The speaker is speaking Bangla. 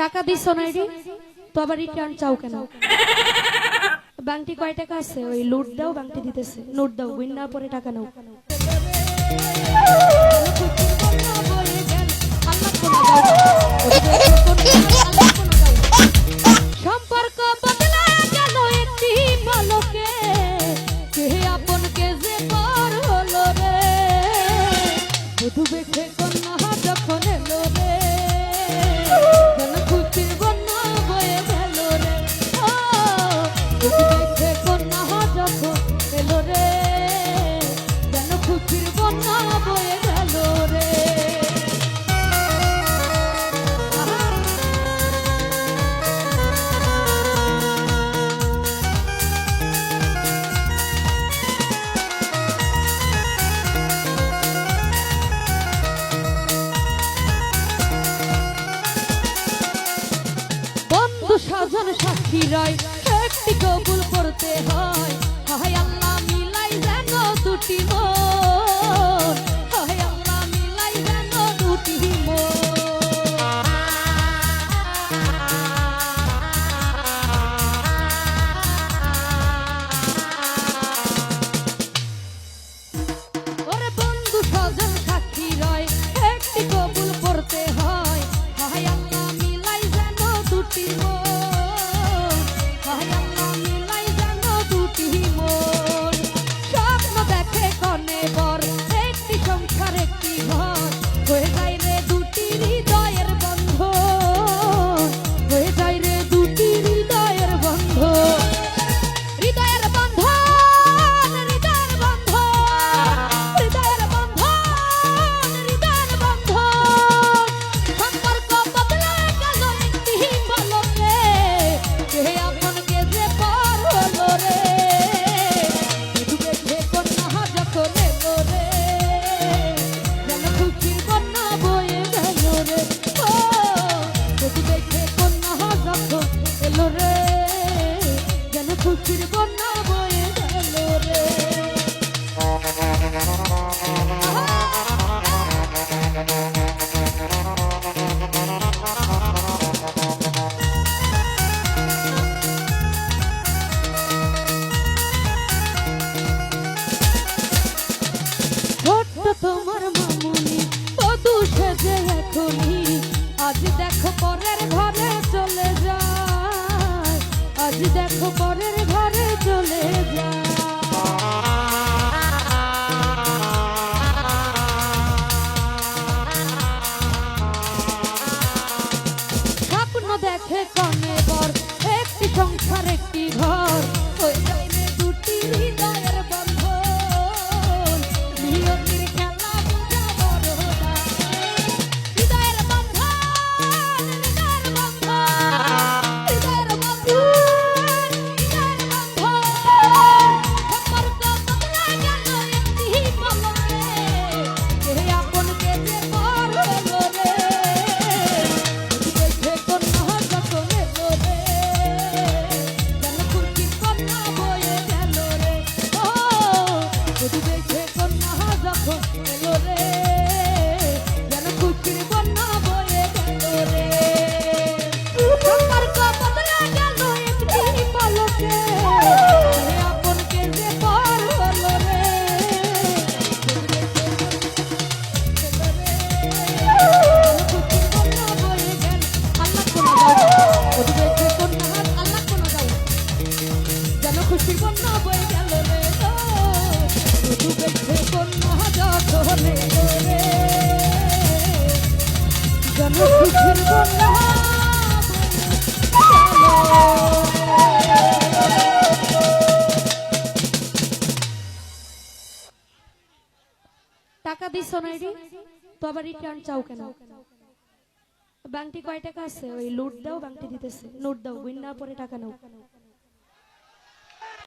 টাকা দিছ না রে তো আবার রিটার্ন চাও কেন? ব্যাংকটি কয় টাকা আছে? ওই লুট দাও, ব্যাংকটি দিতেছে নোট দাও, উইন্নার পরে টাকা নাও। সম্পর্ক বদলে গেল একটি পলকে, কে আপন কে যে পর হলো রে। বধূ বেশে কন্যা যখন এলো রে, যেন খুশির বন্যা বয়ে গেল রে। বধূ বেশে কন্যা যখন এলো রে, যেন খুশির বন্যা বয়ে গেল রে। সাজন সাক্ষী রয় একটি কবুল করতে হয়, হায় আল্লাহ মিলাই যেন দুটি মন, হায় আল্লাহ মিলাই যেন দুটি মন। ওরে বন্ধু সাজন সাক্ষী রয় একটি কবুল করতে হয়, হায় আল্লাহ মিলাই যেন দুটি মন। তোমার মামুনি বধূ সেজে এখনই আজ দেখো পরের ঘরে চলে যায়, আজ দেখো পরের ঘরে চলে যায়। স্বপ্ন দেখে কনে বর একটি সংসার একটি ঘর, ওই যাইরে দুটি হৃদয়ের বন্ধন, নিয়তির খেলা বুঝা বড় না। হৃদয়ের বন্ধন, হৃদয়ের বন্ধন, হৃদয়ের বন্ধন, হৃদয়ের বন্ধন। সম্পর্ক বদলে গেল একটি পলকে, কে আপন কে যে পর হলো রে। দেখে কন্যা যখন এলো রে, যেন খুশির বন্যা বয়ে গেল রে। ও বধূ দেখে কন্যা যখন এলো রে, যেন খুশির বন্যা বয়ে গেল রে। সম্পর্ক বদলে গেল একটি পলকে, কে আপন কে যে পর হলো রে। খুশির বন্যা বয়ে গেল রে, বধূ দেখে কন্যা যখন এলো রে, যেন খুশির বন্যা টাকা দিছ না রে তো আবার রিটার্ন চাও কেন? ব্যাংকটি কয় টাকা আছে? ওই লুট দাও, ব্যাংকটি দিতেছে নোট দাও, উইন্নার পরে টাকা নাও।